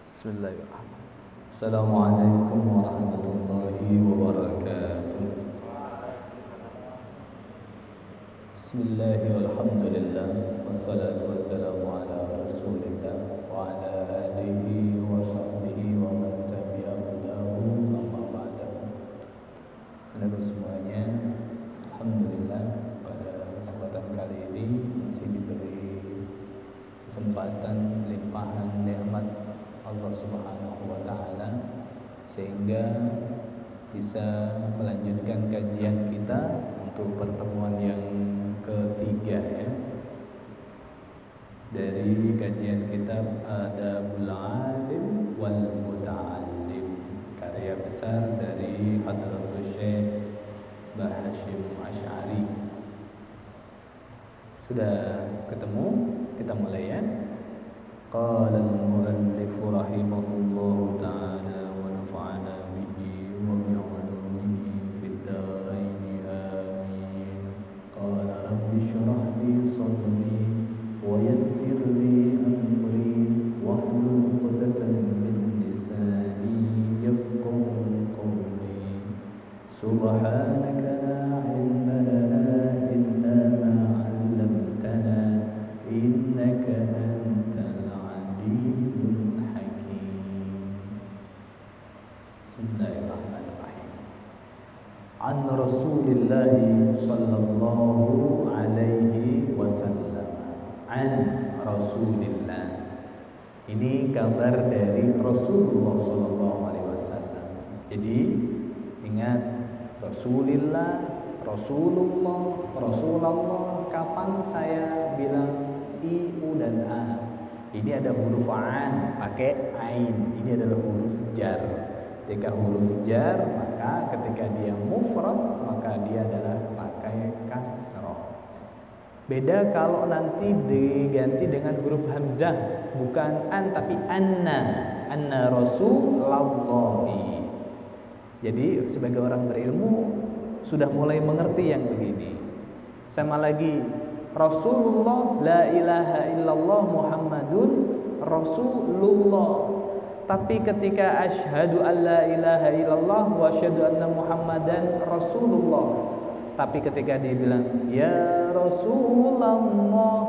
Bismillahirrahmanirrahim. Assalamualaikum warahmatullahi wabarakatuh. Bismillahirrahmanirrahim. Alhamdulillah. Wassalatu wassalamu ala rasulillah wa ala alihi wa sahbihi wa man tabi'ahu amma ba'da. Halo semuanya. Alhamdulillah pada kesempatan kali ini masih diberi kesempatan limpahan nikmat Allah Subhanahu wa taala sehingga bisa melanjutkan kajian kita untuk pertemuan yang ketiga ya. Dari kajian kitab Adabul Alim wal Muta'allim, karya besar dari Hadratus Syekh Mbah Hasyim Asy'ari. Sudah ketemu? Kita mulai ya. Qala al-muallif rahimahullahu ta'ala wa nafa'ana bihi wa bi'ulumihi fid dharain amin. Qala rabbi shrah li sadri wa yassir li amri wahlul 'uqdatan min lisani yafqahu qawli. Subhanaka la 'ilma lana illa ma 'allamtana innaka antal alimul hakim. Bismillahirrahmanirrahim. An Rasulillah sallallahu alaihi wasallam. An Rasulillah. Ini kabar dari Rasulullah sallallahu alaihi wasallam. Jadi ingat, Rasulillah, Rasulullah, Rasulullah. Kapan saya bilang i, u dan a? Ini ada huruf an pakai ain. Ini adalah huruf jar. Ketika huruf jar, maka ketika dia mufrad, maka dia adalah pakai kasroh. Beda kalau nanti diganti dengan huruf hamzah, bukan an tapi anna. Anna Rasulullahi. Jadi sebagai orang berilmu sudah mulai mengerti yang begini. Sama lagi, Rasulullah la ilaha illallah Muhammadun Rasulullah. Tapi ketika asyhadu an la ilaha illallah wa asyhadu anna Muhammadan Rasulullah, tapi ketika dia bilang ya Rasulullah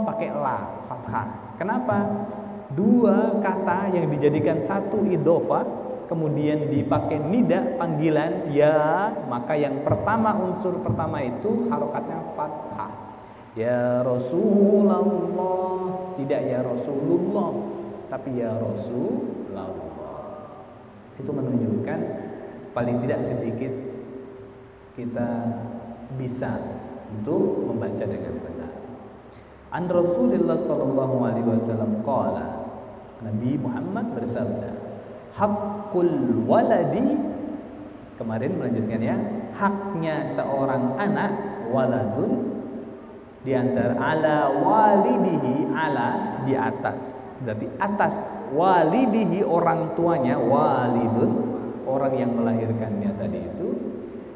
pakai la fathah. Kenapa? Dua kata yang dijadikan satu idhofah kemudian dipakai nida panggilan ya, maka yang pertama, unsur pertama itu harokatnya fathah. Ya Rasulullah, tidak ya Rasulullah, tapi ya Rasulullah. Itu menunjukkan paling tidak sedikit kita bisa untuk membaca dengan benar. An Rasulullah sallallahu alaihi wasallam qala, Nabi Muhammad bersabda, haqqul waladi, kemarin melanjutkannya, haknya seorang anak, waladun, di antara ala walidihi, ala di atas, berarti atas, walidihi orang tuanya, walidun orang yang melahirkannya tadi itu.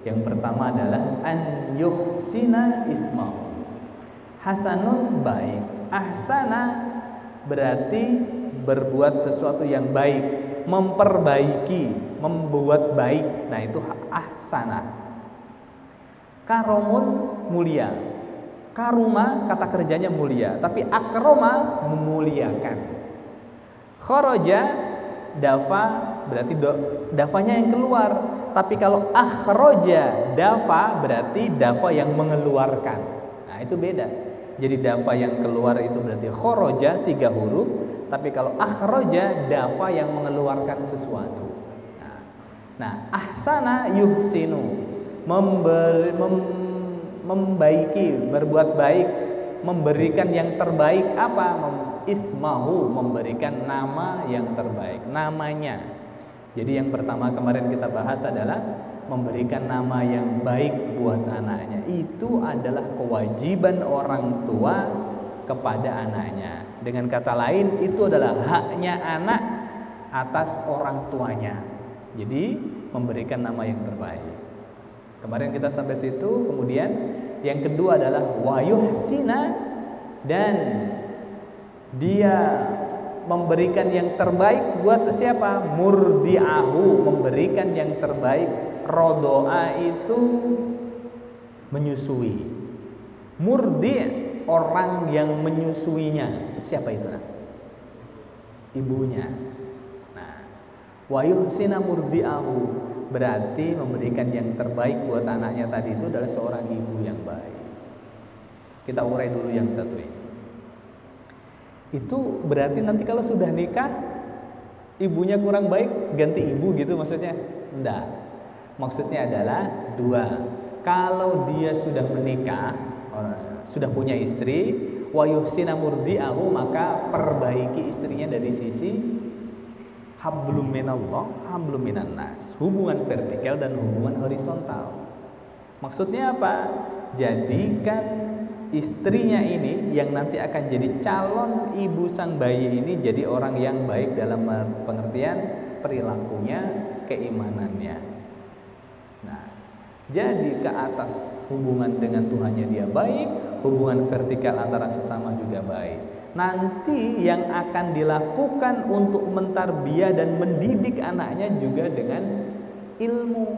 Yang pertama adalah an yuhsina ismahu. Hasanun baik, ahsana berarti berbuat sesuatu yang baik, memperbaiki, membuat baik. Nah itu ahsana. Karomun mulia. Karuma kata kerjanya mulia, tapi akroma memuliakan. Kharaja dafa berarti dafanya yang keluar. Tapi kalau akhroja dafa berarti dafa yang mengeluarkan. Nah itu beda. Jadi dafa yang keluar itu berarti kharaja 3 huruf. Tapi kalau akhroja dafa yang mengeluarkan sesuatu. Nah ahsana yuhsinu, membaiki, berbuat baik, memberikan yang terbaik. Apa? Ismahu, memberikan nama yang terbaik, namanya. Jadi yang pertama kemarin kita bahas adalah memberikan nama yang baik buat anaknya. Itu adalah kewajiban orang tua kepada anaknya. Dengan kata lain, itu adalah haknya anak atas orang tuanya. Jadi memberikan nama yang terbaik. Kemarin kita sampai situ. Kemudian yang kedua adalah wayuhsina, dan dia memberikan yang terbaik buat siapa? Murdi'ahu, memberikan yang terbaik. Rodoa itu menyusui. Murdi' orang yang menyusuinya. Siapa itu? Ibunya. Nah, wa yuhsina murdi'ahu, berarti memberikan yang terbaik buat anaknya tadi itu adalah seorang ibu yang baik. Kita urai dulu yang satu ini. Itu berarti nanti kalau sudah nikah ibunya kurang baik ganti ibu gitu maksudnya? Enggak. Maksudnya adalah dua. Kalau dia sudah menikah, sudah punya istri, wa yuhsina murdi'ahu, maka perbaiki istrinya dari sisi hablum minallah, hablum minan nas, hubungan vertikal dan hubungan horizontal. Maksudnya apa? Jadikan istrinya ini yang nanti akan jadi calon ibu sang bayi ini jadi orang yang baik dalam pengertian perilakunya, keimanannya. Nah, jadi ke atas hubungan dengan Tuhannya dia baik, hubungan vertikal antara sesama juga baik. Nanti yang akan dilakukan untuk mentarbiyah dan mendidik anaknya juga dengan ilmu,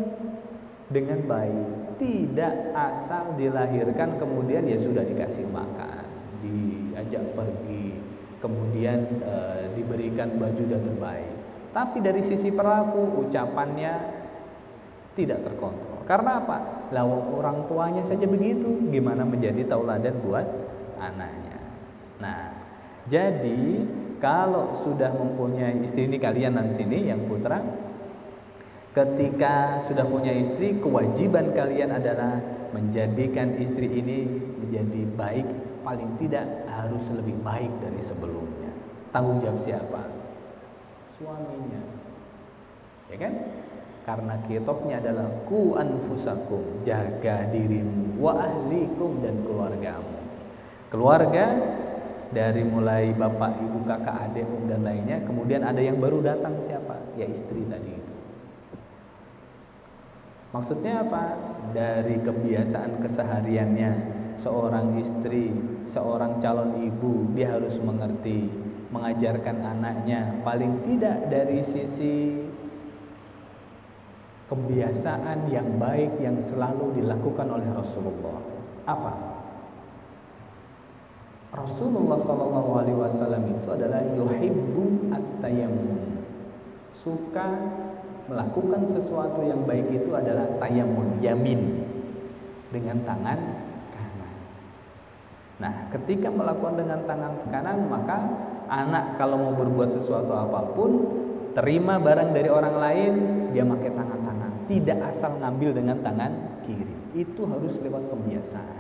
dengan baik. Tidak asal dilahirkan kemudian ya sudah dikasih makan, diajak pergi, kemudian diberikan baju dan terbaik. Tapi dari sisi perilaku, ucapannya tidak terkontrol. Karena apa? Lawang orang tuanya saja begitu, gimana menjadi tauladan buat anaknya. Nah, jadi kalau sudah mempunyai istri ini, kalian nanti nih yang putra, ketika sudah punya istri, kewajiban kalian adalah menjadikan istri ini menjadi baik, paling tidak harus lebih baik dari sebelumnya. Tanggung jawab siapa? Suaminya. Ya kan? Karena kitabnya adalah ku anfusakum, jaga dirimu, wa ahlikum, dan keluargamu. Keluarga dari mulai bapak, ibu, kakak, adik, dan lainnya. Kemudian ada yang baru datang, siapa? Ya istri tadi itu. Maksudnya apa? Dari kebiasaan kesehariannya seorang istri, seorang calon ibu, dia harus mengerti, mengajarkan anaknya, paling tidak dari sisi kebiasaan yang baik yang selalu dilakukan oleh Rasulullah. Apa? Rasulullah SAW itu adalah yuhibbu at-tayammum, suka melakukan sesuatu yang baik itu adalah tayamun, yamin, dengan tangan kanan. Nah, ketika melakukan dengan tangan kanan, maka anak kalau mau berbuat sesuatu apapun, terima barang dari orang lain, dia pakai tangan kanan, tidak asal ngambil dengan tangan kiri. Itu harus lewat kebiasaan.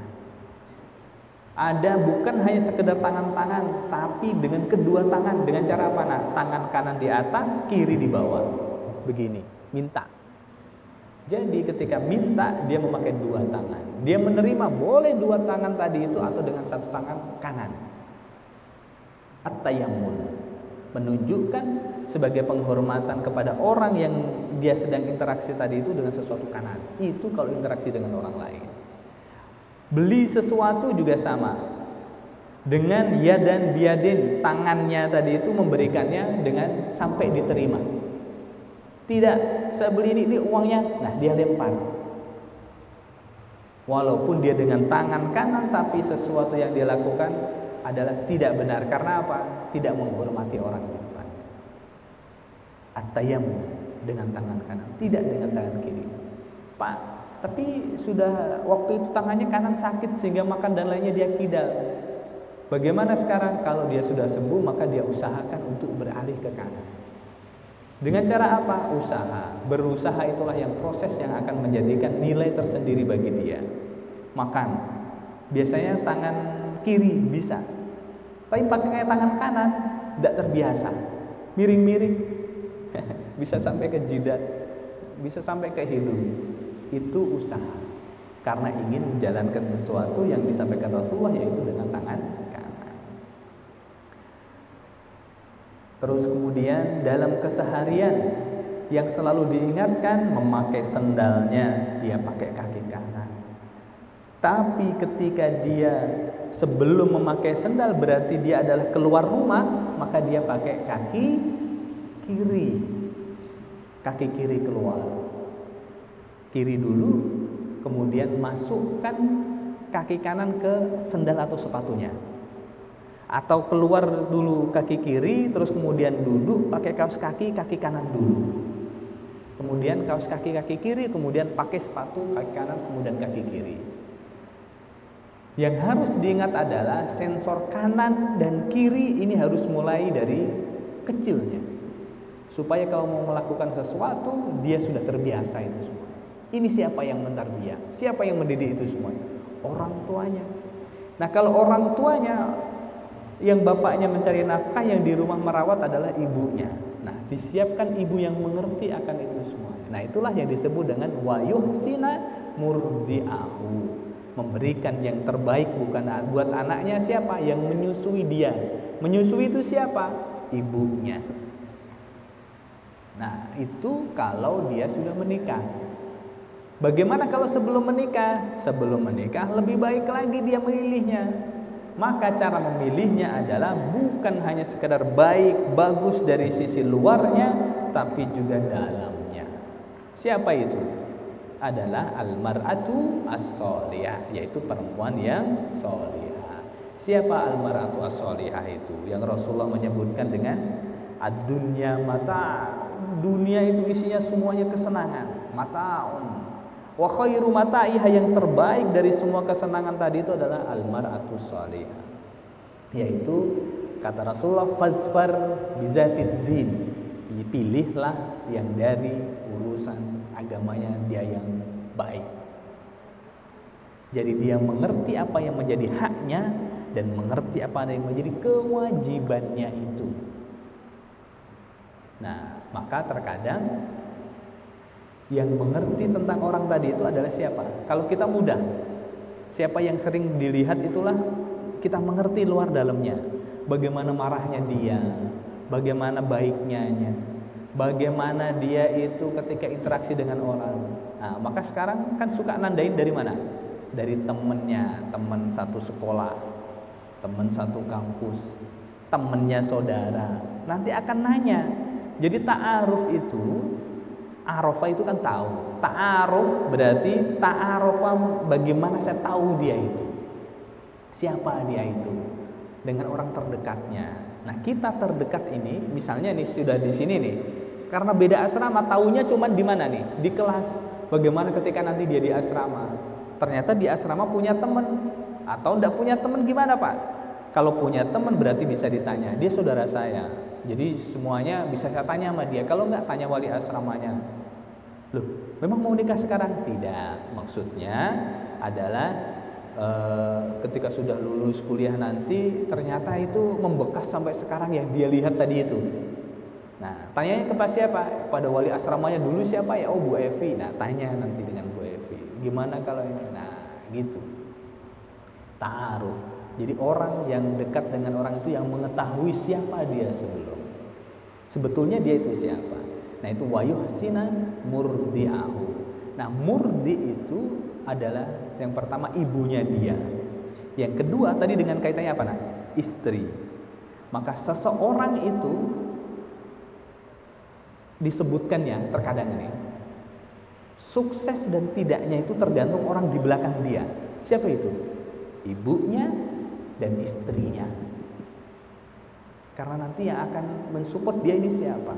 Ada bukan hanya sekedar tangan-tangan, tapi dengan kedua tangan. Dengan cara apa? Nah, tangan kanan di atas, kiri di bawah. Begini, minta. Jadi ketika minta, dia memakai dua tangan. Dia menerima boleh dua tangan tadi itu atau dengan satu tangan kanan. At-tayammun, menunjukkan sebagai penghormatan kepada orang yang dia sedang interaksi tadi itu dengan sesuatu kanan. Itu kalau interaksi dengan orang lain. Beli sesuatu juga sama. Dengan yadan biyadin, tangannya tadi itu memberikannya dengan sampai diterima. Tidak, saya beli ini uangnya, nah dia lempar. Walaupun dia dengan tangan kanan, tapi sesuatu yang dia lakukan adalah tidak benar. Karena apa? Tidak menghormati orang di depan. At-tayammum dengan tangan kanan, tidak dengan tangan kiri. Pak, tapi sudah waktu itu tangannya kanan sakit sehingga makan dan lainnya dia kidal. Bagaimana sekarang? Kalau dia sudah sembuh, maka dia usahakan untuk beralih ke kanan. Dengan cara apa? Usaha. Berusaha itulah yang proses yang akan menjadikan nilai tersendiri bagi dia. Makan. Biasanya tangan kiri bisa, tapi pakai tangan kanan tidak terbiasa. Miring-miring. Bisa sampai ke jidat, bisa sampai ke hidung. Itu usaha. Karena ingin menjalankan sesuatu yang disampaikan Rasulullah, yaitu dengan tangan kanan. Terus kemudian dalam keseharian yang selalu diingatkan, memakai sendalnya dia pakai kaki kanan. Tapi ketika dia sebelum memakai sendal berarti dia adalah keluar rumah, maka dia pakai kaki kiri. Kaki kiri keluar. Kiri dulu, kemudian masukkan kaki kanan ke sendal atau sepatunya. Atau keluar dulu kaki kiri, terus kemudian duduk pakai kaos kaki kanan dulu. Kemudian kaos kaki kiri, kemudian pakai sepatu kaki kanan, kemudian kaki kiri. Yang harus diingat adalah sensor kanan dan kiri ini harus mulai dari kecilnya. Supaya kalau mau melakukan sesuatu, dia sudah terbiasa itu semua. Ini siapa yang mentarbiyah? Siapa yang mendidik itu semua? Orang tuanya. Nah, kalau orang tuanya, yang bapaknya mencari nafkah, yang di rumah merawat adalah ibunya. Nah, disiapkan ibu yang mengerti akan itu semua. Nah, itulah yang disebut dengan wayuhsina murdi'ahu. Memberikan yang terbaik bukan buat anaknya siapa? Yang menyusui dia. Menyusui itu siapa? Ibunya. Nah, itu kalau dia sudah menikah. Bagaimana kalau sebelum menikah? Sebelum menikah lebih baik lagi dia memilihnya. Maka cara memilihnya adalah bukan hanya sekedar baik, bagus dari sisi luarnya, tapi juga dalamnya. Siapa itu? Adalah almar'atu as-sholihah, yaitu perempuan yang sholihah. Siapa almar'atu as-sholihah itu? Yang Rasulullah menyebutkan dengan ad-dunya mata'. Dunia itu isinya semuanya kesenangan, mata'un. Wa khairu mata'iha, yang terbaik dari semua kesenangan tadi itu adalah almar'atu sholihah. Yaitu kata Rasulullah, fazfar bizatid din. Pilihlah yang dari urusan agamanya dia yang baik. Jadi dia mengerti apa yang menjadi haknya dan mengerti apa yang menjadi kewajibannya itu. Nah, maka terkadang yang mengerti tentang orang tadi itu adalah siapa? Kalau kita mudah, siapa yang sering dilihat itulah kita mengerti luar dalamnya. Bagaimana marahnya dia, bagaimana baiknya, bagaimana dia itu ketika interaksi dengan orang. Nah, maka sekarang kan suka nandain dari mana? Dari temennya, teman satu sekolah, teman satu kampus, temennya saudara. Nanti akan nanya. Jadi ta'aruf itu, arafah itu kan tahu. Ta'aruf berarti ta'arufah, bagaimana saya tahu dia itu. Siapa dia itu? Dengan orang terdekatnya. Nah, kita terdekat ini, misalnya nih sudah di sini nih. Karena beda asrama, taunya cuma di mana nih? Di kelas. Bagaimana ketika nanti dia di asrama? Ternyata di asrama punya teman atau enggak punya teman, gimana, Pak? Kalau punya teman berarti bisa ditanya. Dia saudara saya. Jadi semuanya bisa saya tanya sama dia. Kalau enggak, tanya wali asramanya. Loh, memang mau nikah sekarang? Tidak. Maksudnya adalah ketika sudah lulus kuliah nanti ternyata itu membekas sampai sekarang yang dia lihat tadi itu. Nah, tanyanya kepada siapa? Pada wali asramanya dulu siapa ya? Oh, Bu Evi. Nah, tanya nanti dengan Bu Evi. Gimana kalau ini? Nah, gitu. Ta'aruf. Jadi orang yang dekat dengan orang itu yang mengetahui siapa dia sebelum. Sebetulnya dia itu siapa? Nah, itu wayuhsina murdi'ahu. Nah, murdi itu adalah yang pertama ibunya dia. Yang kedua tadi dengan kaitannya apa? Nah, istri. Maka seseorang itu disebutkannya terkadang ini sukses dan tidaknya itu tergantung orang di belakang dia. Siapa itu? Ibunya dan istrinya. Karena nanti yang akan mensupport dia ini siapa?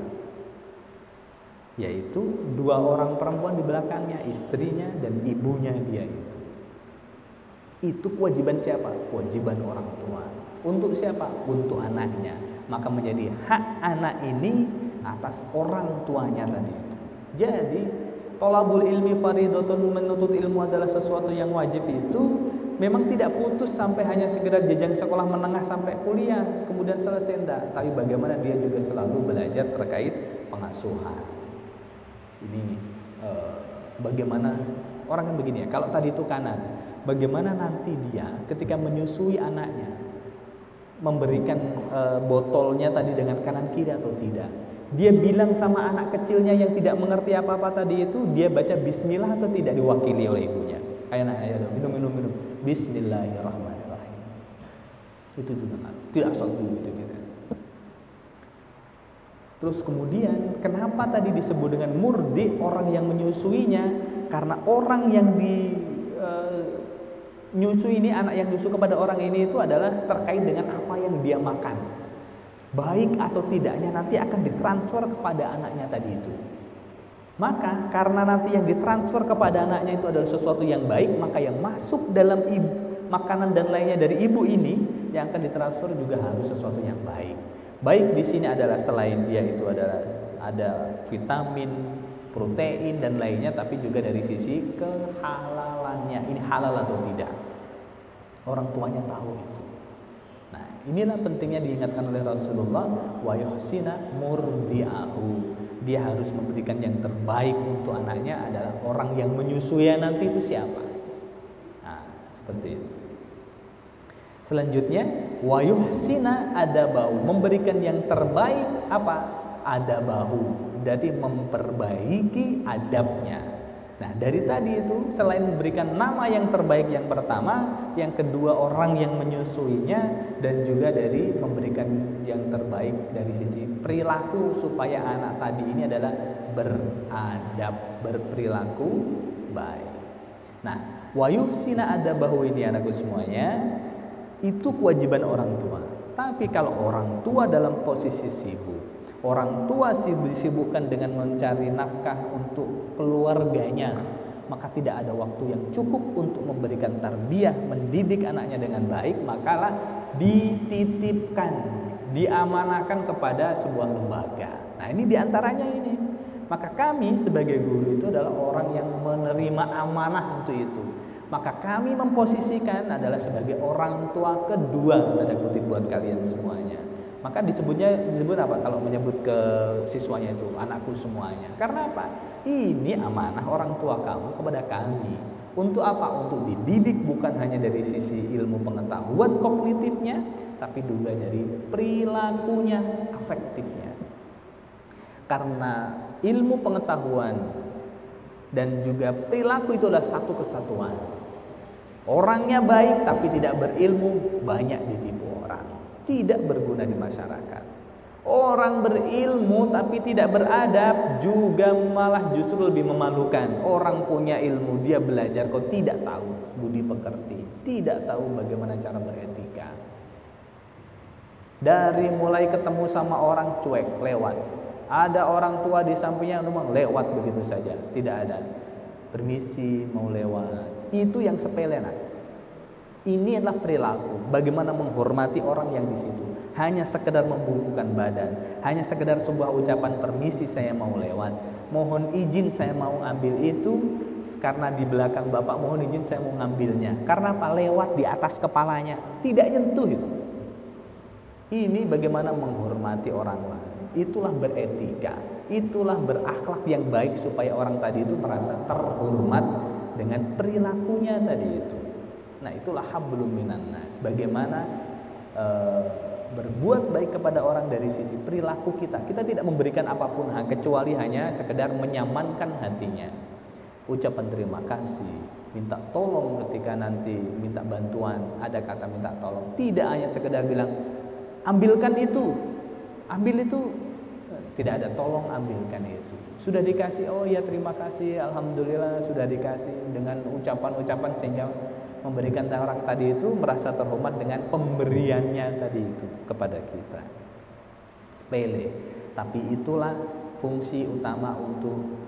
Yaitu dua orang perempuan di belakangnya, istrinya dan ibunya dia itu. Itu kewajiban siapa? Kewajiban orang tua. Untuk siapa? Untuk anaknya. Maka menjadi hak anak ini atas orang tuanya tadi itu. Jadi thalabul ilmi faridatun, menuntut ilmu adalah sesuatu yang wajib itu memang tidak putus sampai hanya sekedar jenjang sekolah menengah sampai kuliah kemudian selesai, enggak. Tapi bagaimana dia juga selalu belajar terkait pengasuhan. Ini bagaimana orang kan begini ya, kalau tadi itu kanan, bagaimana nanti dia ketika menyusui anaknya memberikan botolnya tadi dengan kanan kiri atau tidak. Dia bilang sama anak kecilnya yang tidak mengerti apa-apa tadi itu, dia baca bismillah atau tidak diwakili oleh ibunya. Ayo nak, ayo minum. Bismillahirrahmanirrahim. Itu juga tidak satu gitu. Terus kemudian kenapa tadi disebut dengan murdi, orang yang menyusuinya? Karena orang yang nyusui ini, anak yang nyusu kepada orang ini itu adalah terkait dengan apa yang dia makan. Baik atau tidaknya nanti akan ditransfer kepada anaknya tadi itu. Maka karena nanti yang ditransfer kepada anaknya itu adalah sesuatu yang baik, maka yang masuk dalam makanan dan lainnya dari ibu ini yang akan ditransfer juga harus sesuatu yang baik. Baik di sini adalah selain dia itu ada vitamin, protein dan lainnya, tapi juga dari sisi kehalalannya. Ini halal atau tidak? Orang tuanya tahu itu. Nah, inilah pentingnya diingatkan oleh Rasulullah, wa yuhsina murdi'ahu. Dia harus memberikan yang terbaik untuk anaknya adalah orang yang menyusui nanti itu siapa? Nah, seperti itu. Selanjutnya wa yuhsina adabahu, memberikan yang terbaik apa? Adabahu, berarti memperbaiki adabnya. Nah, dari tadi itu selain memberikan nama yang terbaik yang pertama, yang kedua orang yang menyusuinya, dan juga dari memberikan yang terbaik dari sisi perilaku supaya anak tadi ini adalah beradab, berperilaku baik. Nah, wa yuhsina adabahu ini anakku semuanya, itu kewajiban orang tua. Tapi kalau orang tua dalam posisi sibuk, orang tua disibukkan dengan mencari nafkah untuk keluarganya, maka tidak ada waktu yang cukup untuk memberikan tarbiyah, mendidik anaknya dengan baik, makalah dititipkan, diamanahkan kepada sebuah lembaga. Nah, ini diantaranya ini. Maka kami sebagai guru itu adalah orang yang menerima amanah untuk itu. Maka kami memposisikan adalah sebagai orang tua kedua, tanda kutip, buat kalian semuanya. Maka disebut apa kalau menyebut ke siswanya itu anakku semuanya? Karena apa? Ini amanah orang tua kamu kepada kami. Untuk apa? Untuk dididik bukan hanya dari sisi ilmu pengetahuan kognitifnya, tapi juga dari perilakunya, afektifnya. Karena ilmu pengetahuan dan juga perilaku itu adalah satu kesatuan. Orangnya baik tapi tidak berilmu, banyak ditipu orang, tidak berguna di masyarakat. Orang berilmu tapi tidak beradab juga malah justru lebih memalukan. Orang punya ilmu, dia belajar kok tidak tahu budi pekerti, tidak tahu bagaimana cara beretika. Dari mulai ketemu sama orang cuek, lewat. Ada orang tua di sampingnya memang lewat begitu saja, tidak ada permisi mau lewat. Itu yang sepele, nak. Ini adalah perilaku. Bagaimana menghormati orang yang di situ. Hanya sekedar membungkukkan badan, hanya sekedar sebuah ucapan permisi saya mau lewat, mohon izin saya mau ambil itu, karena di belakang bapak mohon izin saya mau ngambilnya. Karena apa? Lewat di atas kepalanya, tidak nyentuh itu. Ini bagaimana menghormati orang lain. Itulah beretika, itulah berakhlak yang baik supaya orang tadi itu merasa terhormat dengan perilakunya tadi itu. Nah, itulah hablum minan nas. Bagaimana berbuat baik kepada orang dari sisi perilaku kita. Kita tidak memberikan apapun kecuali hanya sekedar menyamankan hatinya. Ucapan terima kasih, minta tolong ketika nanti minta bantuan, ada kata minta tolong. Tidak hanya sekedar bilang ambilkan itu, ambil itu. Tidak ada tolong ambilkan itu. Sudah dikasih, oh ya terima kasih, alhamdulillah sudah dikasih, dengan ucapan-ucapan sehingga memberikan orang tadi itu merasa terhormat dengan pemberiannya tadi itu kepada kita. Sepele, tapi itulah fungsi utama untuk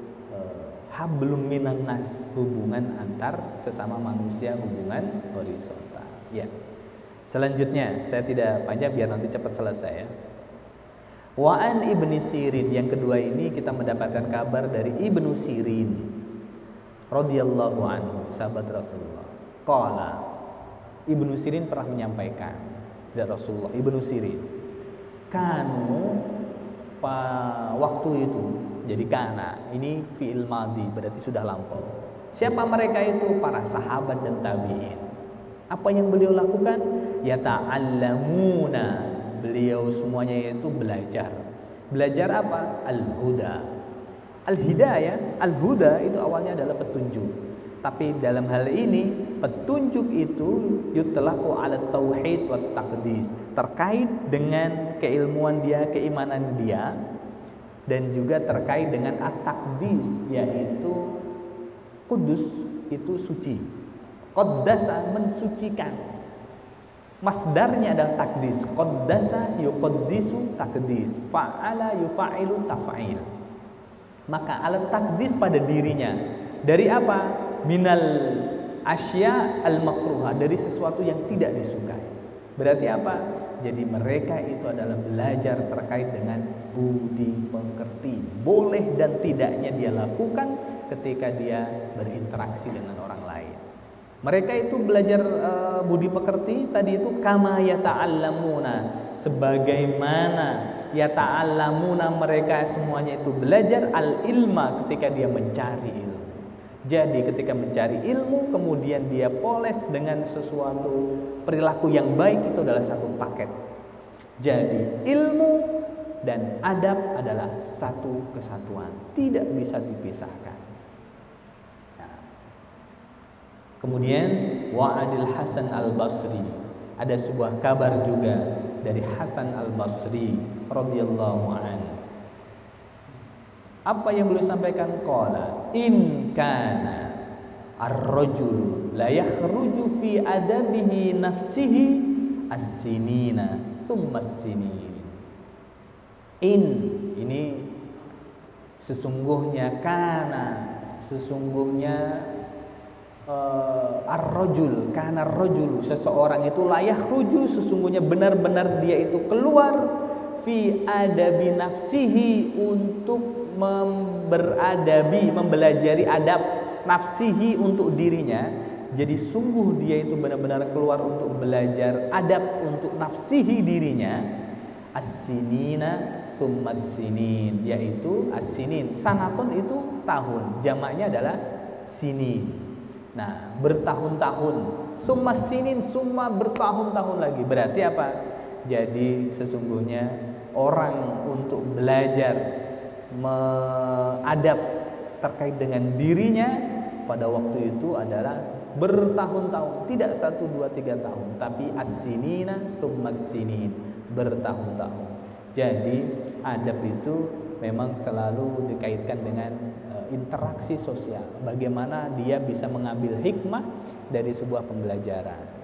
hablum minan nas, hubungan antar sesama manusia, hubungan horizontal. Ya. Selanjutnya, saya tidak panjang biar nanti cepat selesai ya. Wa'an Ibnu Sirin, yang kedua ini kita mendapatkan kabar dari Ibnu Sirin radhiyallahu anhu, sahabat Rasulullah. Qala, Ibnu Sirin pernah menyampaikan dari Rasulullah. Ibnu Sirin, kanu waktu itu, jadi kana ini fi'il madhi, berarti sudah lampau. Siapa mereka itu? Para sahabat dan tabi'in. Apa yang beliau lakukan? Yata'allamuna, beliau semuanya itu belajar. Belajar apa? Al-huda. Al-hidayah, al-huda itu awalnya adalah petunjuk. Tapi dalam hal ini petunjuk itu yutlaqu ala tauhid wa taqdis, terkait dengan keilmuan dia, keimanan dia, dan juga terkait dengan at-taqdis, yaitu kudus itu suci. Qaddasa mensucikan. Masdarnya adalah takdis. Qaddasa yuqaddisu takdis. Fa'ala yufa'ilu tafa'il. Maka alat takdis pada dirinya. Dari apa? Minal asya al-makruha, dari sesuatu yang tidak disukai. Berarti apa? Jadi mereka itu adalah belajar terkait dengan budi pekerti. Boleh dan tidaknya dia lakukan ketika dia berinteraksi dengan orang lain. Mereka itu belajar budi pekerti tadi itu kama yata'allamuna, sebagaimana yata'allamuna mereka semuanya itu belajar al-ilma ketika dia mencari ilmu. Jadi ketika mencari ilmu kemudian dia poles dengan sesuatu perilaku yang baik, itu adalah satu paket. Jadi ilmu dan adab adalah satu kesatuan, tidak bisa dipisahkan. Nah, kemudian wa'adil Hasan al-Basri, ada sebuah kabar juga dari Hasan al-Basri radhiyallahu anhu. Apa yang beliau sampaikan? Qala in kana ar-rajul la yakhruju fi adabihi nafsihi as-sinina thumma as-sinin. Ini sesungguhnya ar-rajul, kana ar-rajul, seseorang itu la yakhruju, sesungguhnya benar-benar dia itu keluar fi adabi nafsihi, untuk mempelajari adab nafsihi untuk dirinya. Jadi sungguh dia itu benar-benar keluar untuk belajar adab untuk nafsihi dirinya. As-sinina tsumma as-sinin, yaitu as-sinin, sanaton itu tahun, jamaknya adalah sinin. Nah, bertahun-tahun. Tsumma as-sinin, tsumma bertahun-tahun lagi. Berarti apa? Jadi sesungguhnya orang untuk belajar adab terkait dengan dirinya pada waktu itu adalah bertahun-tahun, tidak 1, 2, 3 tahun, tapi as-sinina tsumma as-sinin, bertahun-tahun. Jadi adab itu memang selalu dikaitkan dengan interaksi sosial, bagaimana dia bisa mengambil hikmah dari sebuah pembelajaran.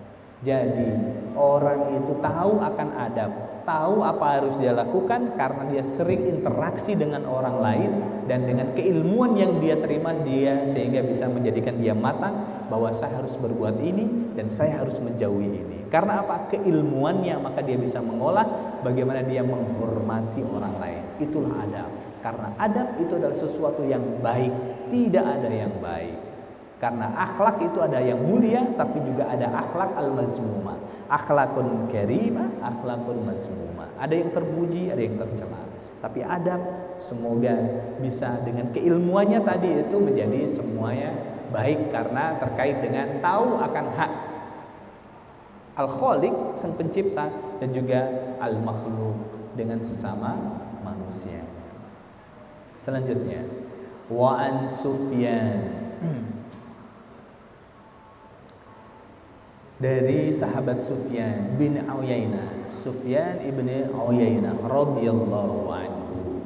Jadi orang itu tahu akan adab, tahu apa harus dia lakukan karena dia sering interaksi dengan orang lain, dan dengan keilmuan yang dia terima dia sehingga bisa menjadikan dia matang bahwa saya harus berbuat ini dan saya harus menjauhi ini. Karena apa? Keilmuannya, maka dia bisa mengolah bagaimana dia menghormati orang lain. Itulah adab. Karena adab itu adalah sesuatu yang baik, tidak ada yang baik. Karena akhlak itu ada yang mulia, tapi juga ada akhlak al-mazmumah. Akhlakun karimah, akhlakun mazmumah. Ada yang terpuji, ada yang tercela. Tapi adab semoga bisa dengan keilmuannya tadi itu menjadi semuanya baik, karena terkait dengan tahu akan hak al-khaliq, sang pencipta, dan juga al-makhluk dengan sesama manusia. Selanjutnya, wa an Sufyan, dari sahabat Sufyan bin Uyainah, Sufyan ibn Uyainah radhiyallahu anhu,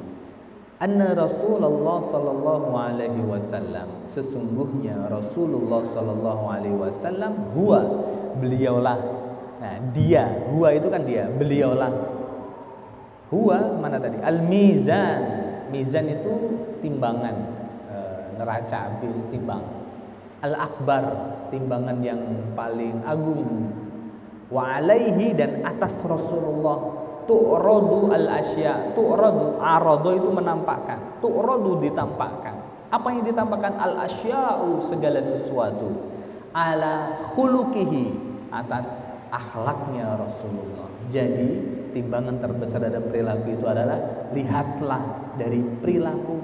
anna Rasulullah sallallahu alaihi wasallam, sesungguhnya Rasulullah sallallahu alaihi wasallam, huwa, beliaulah. Nah, dia, huwa itu kan dia, beliaulah. Huwa mana tadi? Al-mizan. Mizan itu timbangan, neraca, timbang. Al-akbar, timbangan yang paling agung. Wa alaihi, dan atas Rasulullah, tu'radu al-asya, tu'radu, arado itu menampakkan, tu'radu ditampakkan. Apa yang ditampakkan? Al-asya'u, segala sesuatu, ala khuluqihi, atas akhlaknya Rasulullah. Jadi timbangan terbesar dalam perilaku itu adalah lihatlah dari perilaku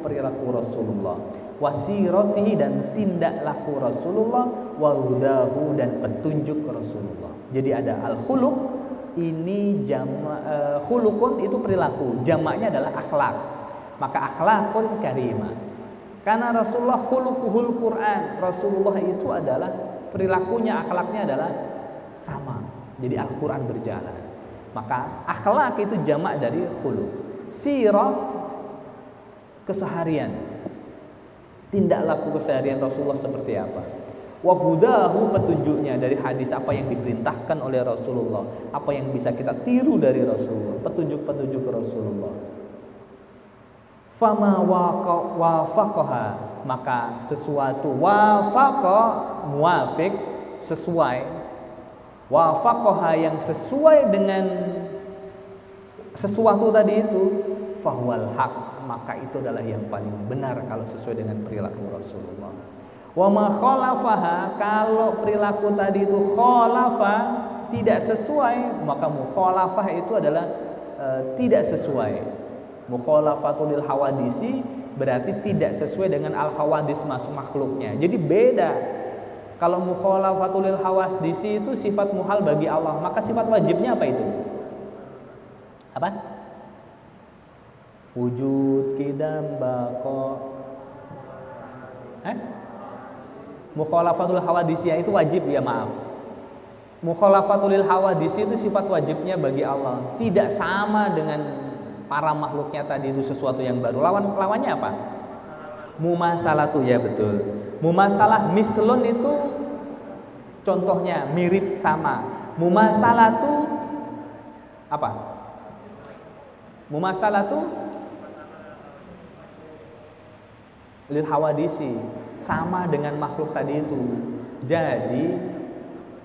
Rasulullah, wasiratihi, dan tindak laku Rasulullah, wa hudahu, dan petunjuk Rasulullah. Jadi ada al-khuluq, ini khuluqun itu perilaku, jamaknya adalah akhlak. Maka akhlakun karimah, Karena Rasulullah khuluquhul Quran. Rasulullah itu adalah perilakunya, akhlaknya adalah sama. Jadi Al-Quran berjalan. Maka akhlak itu jamak dari khuluq. Sirah, keseharian. Tindak laku keseharian Rasulullah seperti apa? Wa hudahu, petunjuknya dari hadis, apa yang diperintahkan oleh Rasulullah, apa yang bisa kita tiru dari Rasulullah, petunjuk-petunjuk Rasulullah. Fama wafaqaha, maka sesuatu, wafaqa muwafiq, sesuai, wafaqaha yang sesuai dengan sesuatu tadi itu, fahwal haq, maka itu adalah yang paling benar kalau sesuai dengan perilaku Rasulullah. Wa ma khalafaha, kalau perilaku tadi itu khalafa, tidak sesuai, maka mukhalafah itu adalah tidak sesuai. Mukhalafatul lil hawadisi berarti tidak sesuai dengan al hawadis makhluknya. Jadi beda. Kalau mukhalafatul lil hawadisi itu sifat muhal bagi Allah, maka sifat wajibnya apa itu? Apa? Wujud, qidam, baqa. Mukhalafatul hawadisiyah itu wajib, ya maaf. Mukhalafatul lil hawadisi itu sifat wajibnya bagi Allah, tidak sama dengan para makhluknya tadi itu sesuatu yang baru. Lawannya apa? Mumasalatu, ya betul. Mumasalah, mislun itu contohnya mirip, sama. Mumasalatu apa? Mumasalatu lil hawadisi, sama dengan makhluk tadi itu. Jadi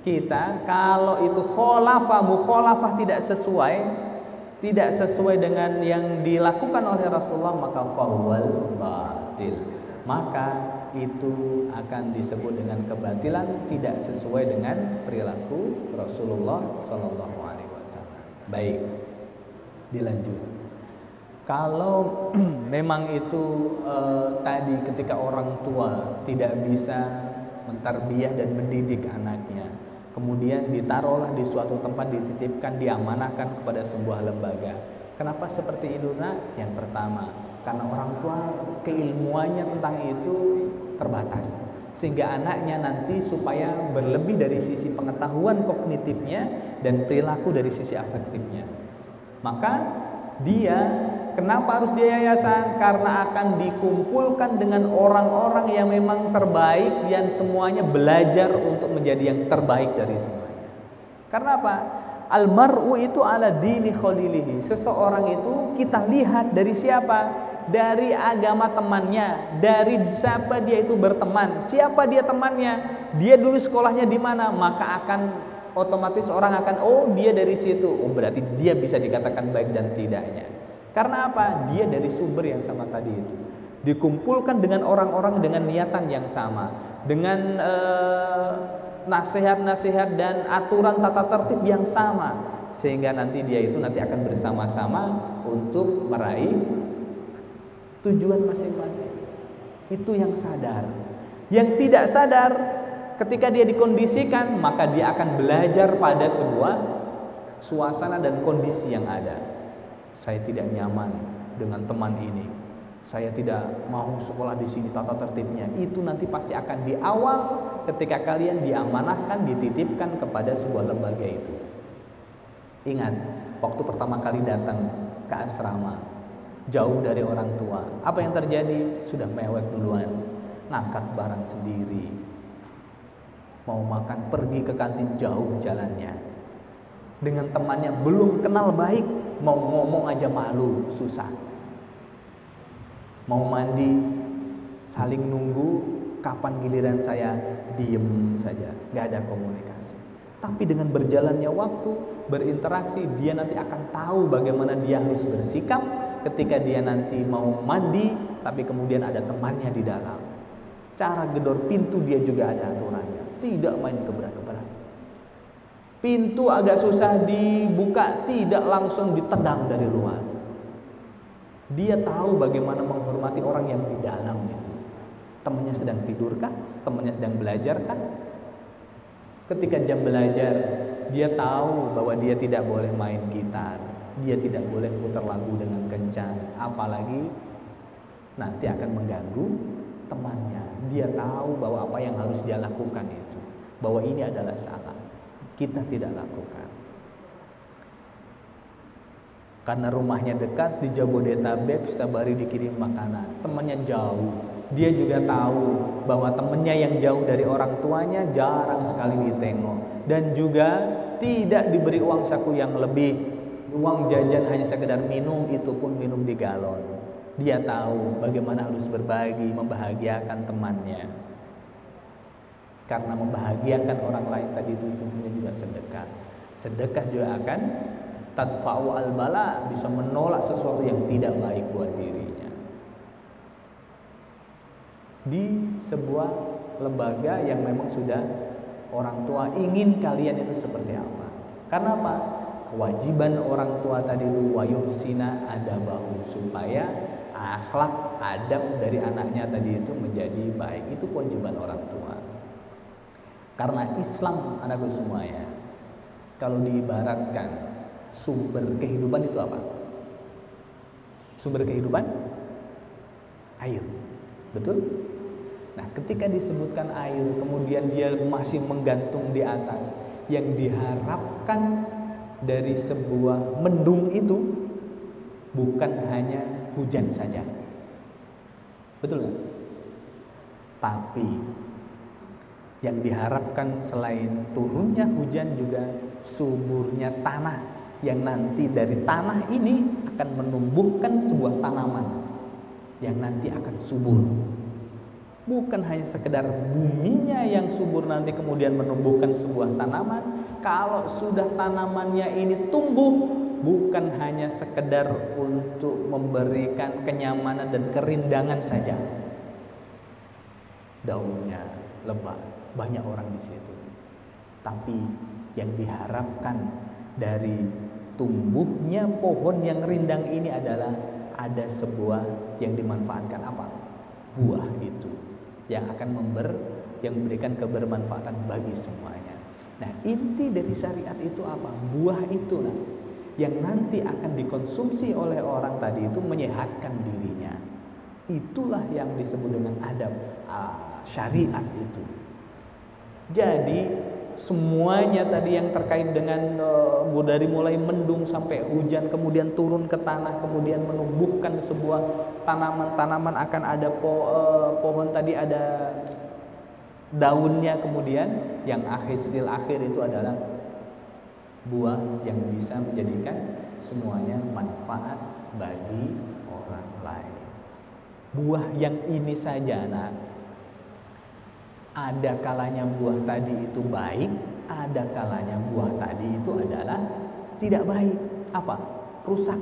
kita kalau itu khalafah, mukhalafah tidak sesuai dengan yang dilakukan oleh Rasulullah, maka fahuwal batil, maka itu akan disebut dengan kebatilan, tidak sesuai dengan perilaku Rasulullah Shallallahu Alaihi Wasallam. Baik, dilanjut. Kalau memang itu tadi ketika orang tua tidak bisa mentarbiyah dan mendidik anaknya, kemudian ditaruhlah di suatu tempat, dititipkan, diamanahkan kepada sebuah lembaga. Kenapa seperti itu, Nak? Yang pertama, karena orang tua keilmuannya tentang itu terbatas, sehingga anaknya nanti supaya berlebih dari sisi pengetahuan kognitifnya dan perilaku dari sisi afektifnya, maka dia, kenapa harus di yayasan? Karena akan dikumpulkan dengan orang-orang yang memang terbaik, yang semuanya belajar untuk menjadi yang terbaik dari semuanya. Karena apa? Almar'u itu ala dini khalilihi. Seseorang itu kita lihat dari siapa? Dari agama temannya, dari siapa dia itu berteman, siapa dia temannya, dia dulu sekolahnya di mana, maka akan otomatis orang akan, oh dia dari situ, oh berarti dia bisa dikatakan baik dan tidaknya. Karena apa? Dia dari sumber yang sama tadi itu, dikumpulkan dengan orang-orang dengan niatan yang sama, dengan nasihat-nasihat dan aturan tata tertib yang sama, sehingga nanti dia itu nanti akan bersama-sama untuk meraih tujuan masing-masing. Itu yang sadar. Yang tidak sadar, ketika dia dikondisikan, maka dia akan belajar pada sebuah suasana dan kondisi yang ada. Saya tidak nyaman dengan teman ini, saya tidak mau sekolah di sini, tata tertibnya. Itu nanti pasti akan di awal ketika kalian diamanahkan, dititipkan kepada sebuah lembaga itu. Ingat, waktu pertama kali datang ke asrama, jauh dari orang tua, apa yang terjadi? Sudah mewek duluan, ngangkat barang sendiri, mau makan pergi ke kantin jauh jalannya, dengan temannya belum kenal baik, mau ngomong aja malu, susah. Mau mandi, saling nunggu kapan giliran saya, diem saja, gak ada komunikasi. Tapi dengan berjalannya waktu, berinteraksi, dia nanti akan tahu bagaimana dia harus bersikap ketika dia nanti mau mandi, tapi kemudian ada temannya di dalam. Cara gedor pintu dia juga ada aturannya, tidak main gebrak-gebrak. Pintu agak susah dibuka, tidak langsung ditendang dari luar. Dia tahu bagaimana menghormati orang yang di dalam itu. Temannya sedang tidurkah? Temannya sedang belajarkah? Ketika jam belajar, dia tahu bahwa dia tidak boleh main gitar, dia tidak boleh putar lagu dengan kencang, apalagi nanti akan mengganggu temannya. Dia tahu bahwa apa yang harus dia lakukan itu, bahwa ini adalah salah. Kita tidak lakukan. Karena rumahnya dekat di Jabodetabek, setiap hari dikirim makanan. Temannya jauh. Dia juga tahu bahwa temannya yang jauh dari orang tuanya jarang sekali ditengok. Dan juga tidak diberi uang saku yang lebih. Uang jajan hanya sekedar minum, itu pun minum di galon. Dia tahu bagaimana harus berbagi, membahagiakan temannya. Karena membahagiakan orang lain tadi itu tentunya juga sedekah. Sedekah juga akan tadfa'u al-bala, bisa menolak sesuatu yang tidak baik buat dirinya. Di sebuah lembaga yang memang sudah orang tua ingin kalian itu seperti apa. Karena apa? Kewajiban orang tua tadi itu wayuhsina adabahu, supaya akhlak adab dari anaknya tadi itu menjadi baik. Itu kewajiban orang tua. Karena Islam, anakku semuanya, kalau diibaratkan sumber kehidupan itu apa? Sumber kehidupan? Air. Betul? Nah, ketika disebutkan air, kemudian dia masih menggantung di atas, yang diharapkan dari sebuah mendung itu bukan hanya hujan saja. Betul nggak? Tapi yang diharapkan selain turunnya hujan juga suburnya tanah, yang nanti dari tanah ini akan menumbuhkan sebuah tanaman yang nanti akan subur. Bukan hanya sekedar buminya yang subur nanti kemudian menumbuhkan sebuah tanaman. Kalau sudah tanamannya ini tumbuh, bukan hanya sekedar untuk memberikan kenyamanan dan kerindangan saja. Daunnya lebat, banyak orang di situ. Tapi yang diharapkan dari tumbuhnya pohon yang rindang ini adalah ada sebuah yang dimanfaatkan apa? Buah itu yang akan yang memberikan kebermanfaatan bagi semuanya. Nah, inti dari syariat itu apa? Buah itulah yang nanti akan dikonsumsi oleh orang tadi itu menyehatkan dirinya. Itulah yang disebut dengan adab syariat itu. Jadi semuanya tadi yang terkait dengan dari mulai mendung sampai hujan, kemudian turun ke tanah, kemudian menumbuhkan sebuah tanaman akan ada pohon tadi ada daunnya, kemudian yang hasil akhir itu adalah buah yang bisa menjadikan semuanya manfaat bagi orang lain. Buah yang ini saja, nah, ada kalanya buah tadi itu baik, ada kalanya buah tadi itu adalah tidak baik. Apa? Rusak.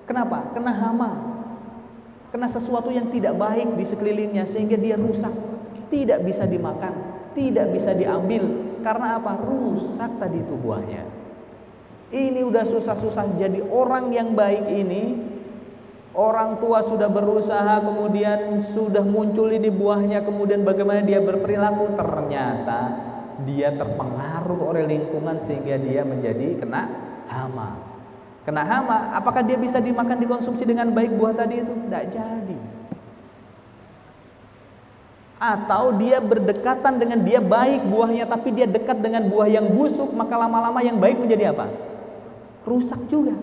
Kenapa? Kena hama. Kena sesuatu yang tidak baik di sekelilingnya sehingga dia rusak. Tidak bisa dimakan, tidak bisa diambil. Karena apa? Rusak tadi itu buahnya. Ini udah susah-susah jadi orang yang baik ini. Orang tua sudah berusaha, kemudian sudah muncul ini buahnya, kemudian bagaimana dia berperilaku, ternyata dia terpengaruh oleh lingkungan sehingga dia menjadi kena hama. Kena hama, apakah dia bisa dimakan, dikonsumsi dengan baik buah tadi itu? Tidak jadi. Atau dia berdekatan dengan dia baik buahnya, tapi dia dekat dengan buah yang busuk, maka lama-lama yang baik menjadi apa? Rusak juga.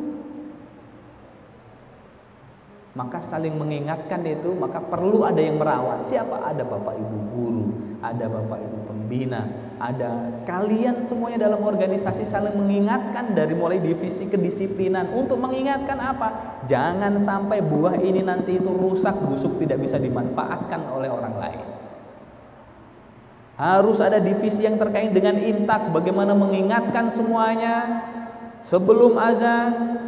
Maka saling mengingatkan itu, maka perlu ada yang merawat. Siapa? Ada bapak ibu guru, ada bapak ibu pembina, ada kalian semuanya dalam organisasi saling mengingatkan dari mulai divisi kedisiplinan untuk mengingatkan apa? Jangan sampai buah ini nanti itu rusak, busuk, tidak bisa dimanfaatkan oleh orang lain. Harus ada divisi yang terkait dengan intak, bagaimana mengingatkan semuanya sebelum azan,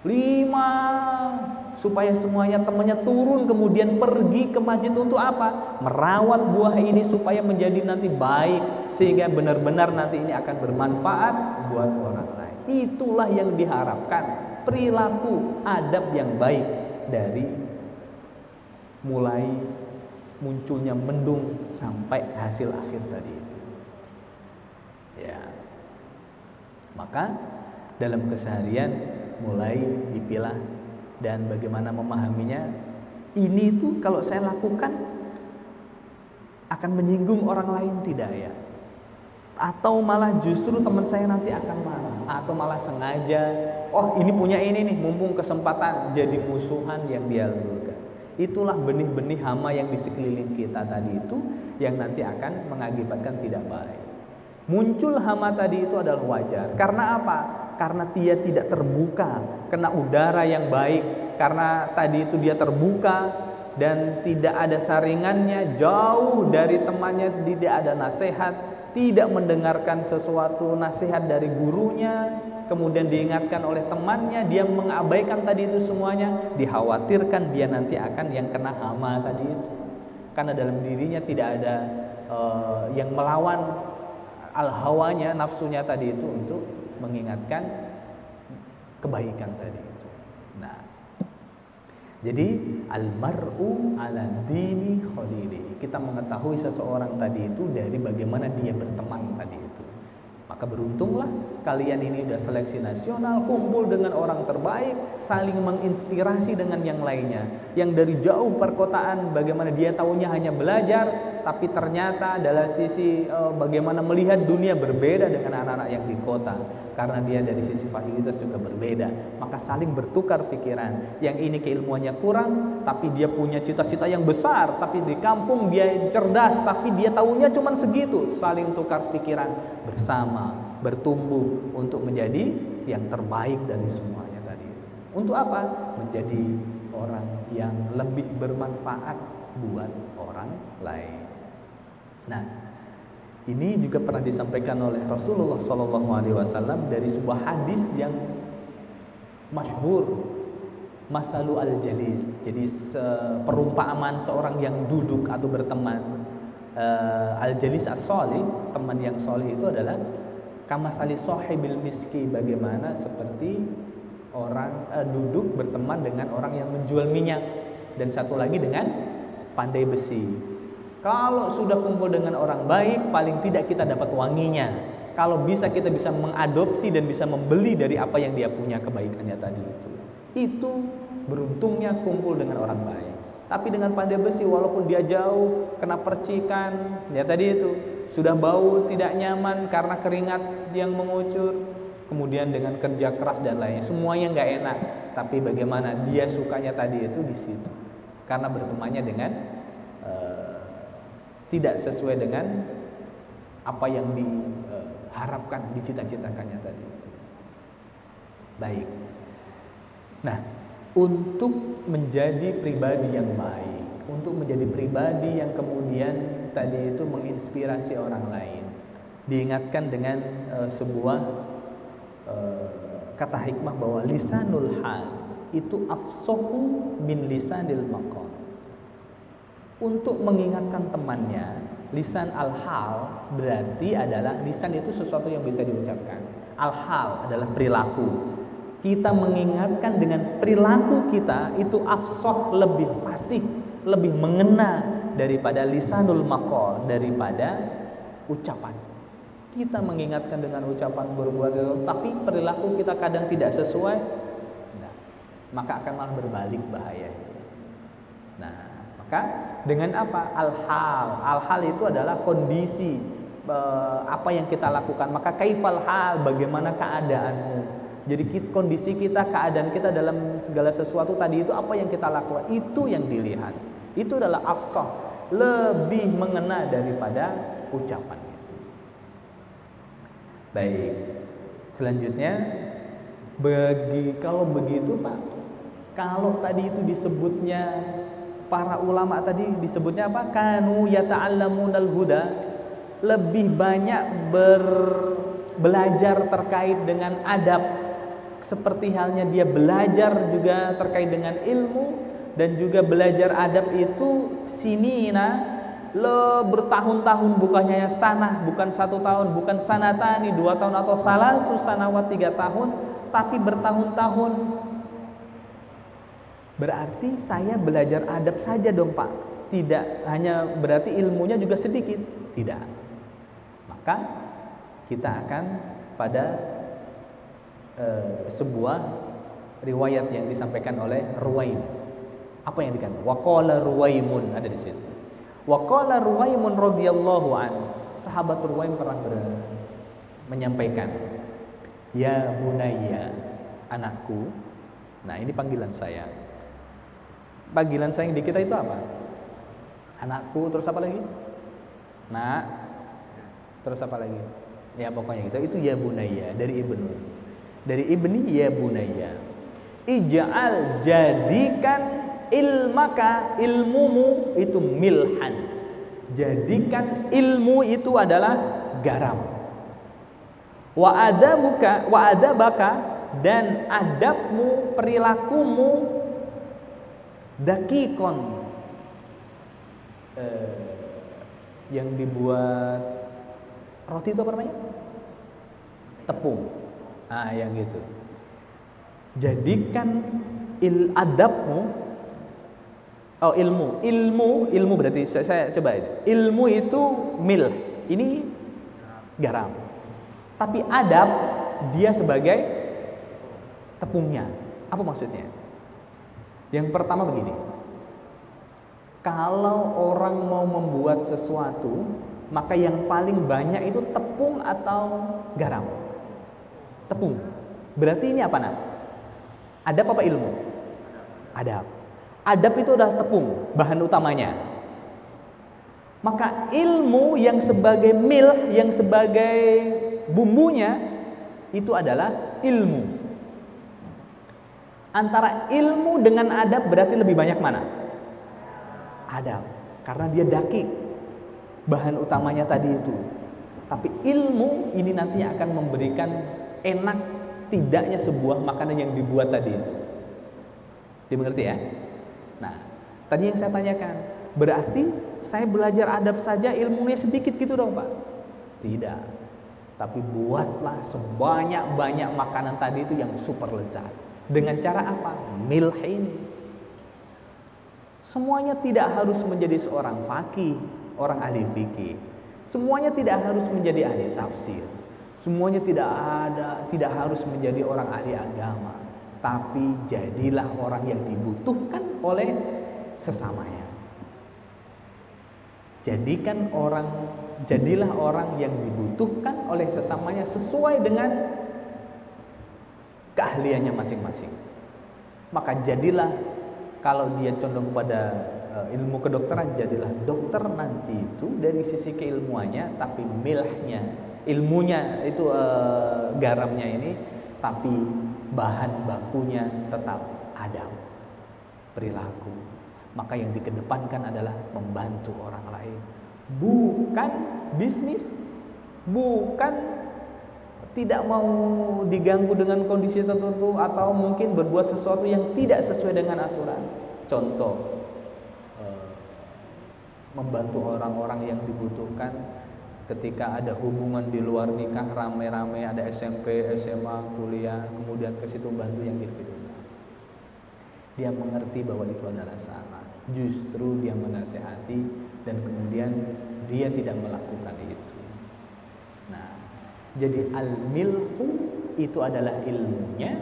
5, supaya semuanya temannya turun kemudian pergi ke masjid untuk apa? Merawat buah ini supaya menjadi nanti baik, sehingga benar-benar nanti ini akan bermanfaat buat orang lain. Itulah yang diharapkan, perilaku adab yang baik dari mulai munculnya mendung sampai hasil akhir tadi itu. Ya. Maka dalam keseharian mulai dipilah dan bagaimana memahaminya. Ini tuh kalau saya lakukan akan menyinggung orang lain tidak ya? Atau malah justru teman saya nanti akan marah, atau malah sengaja, oh ini punya ini nih, mumpung kesempatan, jadi musuhan yang dia lakukan. Itulah benih-benih hama yang di sekeliling kita tadi itu yang nanti akan mengakibatkan tidak baik. Muncul hama tadi itu adalah wajar. Karena apa? Karena dia tidak terbuka, kena udara yang baik. Karena tadi itu dia terbuka dan tidak ada saringannya, jauh dari temannya, tidak ada nasihat, tidak mendengarkan sesuatu nasihat dari gurunya, kemudian diingatkan oleh temannya, dia mengabaikan tadi itu semuanya, dikhawatirkan dia nanti akan yang kena hama tadi itu. Karena dalam dirinya tidak ada yang melawan al-hawanya, nafsunya tadi itu untuk mengingatkan kebaikan tadi itu. Nah, jadi al-mar'u ala dini khalili. Kita mengetahui seseorang tadi itu dari bagaimana dia berteman tadi itu. Maka beruntunglah kalian ini udah seleksi nasional, kumpul dengan orang terbaik, saling menginspirasi dengan yang lainnya. Yang dari jauh perkotaan bagaimana dia taunya hanya belajar, tapi ternyata adalah sisi bagaimana melihat dunia berbeda dengan anak-anak yang di kota. Karena dia dari sisi fasilitas juga berbeda, maka saling bertukar pikiran. Yang ini keilmuannya kurang, tapi dia punya cita-cita yang besar. Tapi di kampung dia cerdas, tapi dia tahunya cuma segitu. Saling tukar pikiran bersama, bertumbuh untuk menjadi yang terbaik dari semuanya tadi. Untuk apa? Menjadi orang yang lebih bermanfaat buat orang lain. Nah, ini juga pernah disampaikan oleh Rasulullah SAW dari sebuah hadis yang masyhur, masalu al-jalis. Jadi perumpamaan seorang yang duduk atau berteman. Al-jalis as-solih, teman yang solih itu adalah kamasali sahibil miski, bagaimana seperti orang duduk berteman dengan orang yang menjual minyak, dan satu lagi dengan pandai besi. Kalau sudah kumpul dengan orang baik, paling tidak kita dapat wanginya. Kalau bisa kita bisa mengadopsi dan bisa membeli dari apa yang dia punya kebaikannya tadi itu. Itu beruntungnya kumpul dengan orang baik. Tapi dengan pandai besi, walaupun dia jauh, kena percikan, ya tadi itu sudah bau, tidak nyaman karena keringat yang mengucur, kemudian dengan kerja keras dan lainnya, semuanya nggak enak. Tapi bagaimana dia sukanya tadi itu di situ, karena bertemannya dengan tidak sesuai dengan apa yang diharapkan, dicita-citakannya tadi itu. Baik. Nah, untuk menjadi pribadi yang baik, untuk menjadi pribadi yang kemudian tadi itu menginspirasi orang lain, diingatkan dengan sebuah kata hikmah bahwa lisanul hal itu afsahu min lisanil maqal. Untuk mengingatkan temannya, lisan al-hal berarti adalah lisan itu sesuatu yang bisa diucapkan. Al-hal adalah perilaku. Kita mengingatkan dengan perilaku kita itu afsah, lebih fasih, lebih mengena daripada lisanul maqal, daripada ucapan. Kita mengingatkan dengan ucapan berbuat sesuatu, tapi perilaku kita kadang tidak sesuai, nah, maka akan malah berbalik bahaya itu. Nah, dengan apa? Al-hal itu adalah kondisi apa yang kita lakukan. Maka kaifal hal, bagaimana keadaanmu. Jadi kondisi kita, keadaan kita dalam segala sesuatu tadi itu apa yang kita lakukan, itu yang dilihat. Itu adalah afsah, lebih mengena daripada ucapan itu. Baik. Selanjutnya, kalau begitu Pak, kalau tadi itu disebutnya para ulama tadi disebutnya apa? Kanu yata'allamunal huda, lebih banyak belajar terkait dengan adab, seperti halnya dia belajar juga terkait dengan ilmu, dan juga belajar adab itu sinina, bertahun-tahun, bukannya sanah, bukan 1 tahun, bukan sanatani 2 tahun, atau salasu sanawat 3 tahun, tapi bertahun-tahun. Berarti saya belajar adab saja dong Pak, tidak hanya berarti ilmunya juga sedikit, tidak. Maka kita akan pada sebuah riwayat yang disampaikan oleh Ruwaim. Apa yang dikatakan? Waqala Ruwaimun, ada di situ. Waqala Ruwaimun radhiyallahu an. Sahabat Ruwaim pernah menyampaikan, ya bunayya, anakku. Nah, ini panggilan saya. Panggilan saya di kita itu apa? Anakku, terus apa lagi? Nak, terus apa lagi? Ya pokoknya gitu. Itu ya bunayya dari ibnu. Dari ibni ya bunayya. Ij'al, jadikan ilmaka, ilmumu itu milhan. Jadikan ilmu itu adalah garam. Wa adabaka, dan adabmu, perilakumu dakikon, yang dibuat roti itu apa namanya? Tepung. Ah, yang gitu. Jadikan adabmu, ilmu berarti saya coba ini. Ilmu itu mil, ini garam. Tapi adab dia sebagai tepungnya. Apa maksudnya? Yang pertama begini. Kalau orang mau membuat sesuatu, maka yang paling banyak itu tepung atau garam? Tepung. Berarti ini apa, Nak? Adab apa ilmu? Adab. Adab itu adalah tepung, bahan utamanya. Maka ilmu yang sebagai mil, yang sebagai bumbunya, itu adalah ilmu. Antara ilmu dengan adab berarti lebih banyak mana? Adab. Karena dia dakik, bahan utamanya tadi itu. Tapi ilmu ini nantinya akan memberikan enak tidaknya sebuah makanan yang dibuat tadi itu. Dimengerti ya? Nah, tadi yang saya tanyakan, berarti saya belajar adab saja ilmunya sedikit gitu dong, Pak? Tidak. Tapi buatlah sebanyak-banyak makanan tadi itu yang super lezat. Dengan cara apa? Milh ini. Semuanya tidak harus menjadi seorang faqih, orang ahli fikih. Semuanya tidak harus menjadi ahli tafsir. Semuanya tidak harus menjadi orang ahli agama. Tapi jadilah orang yang dibutuhkan oleh sesamanya. Jadilah orang yang dibutuhkan oleh sesamanya sesuai dengan keahliannya masing-masing. Maka jadilah, kalau dia condong kepada ilmu kedokteran, jadilah dokter nanti itu dari sisi keilmuannya, tapi milhnya, ilmunya itu garamnya ini, tapi bahan bakunya tetap adab, perilaku. Maka yang dikedepankan adalah membantu orang lain, bukan bisnis, bukan tidak mau diganggu dengan kondisi tertentu, atau mungkin berbuat sesuatu yang tidak sesuai dengan aturan. Contoh, membantu orang-orang yang dibutuhkan ketika ada hubungan di luar nikah rame-rame, ada SMP, SMA, kuliah, kemudian ke situ bantu yang gitu. Dia mengerti bahwa itu adalah salah, justru dia menasehati dan kemudian dia tidak melakukan itu. Nah, jadi al-milhu itu adalah ilmunya,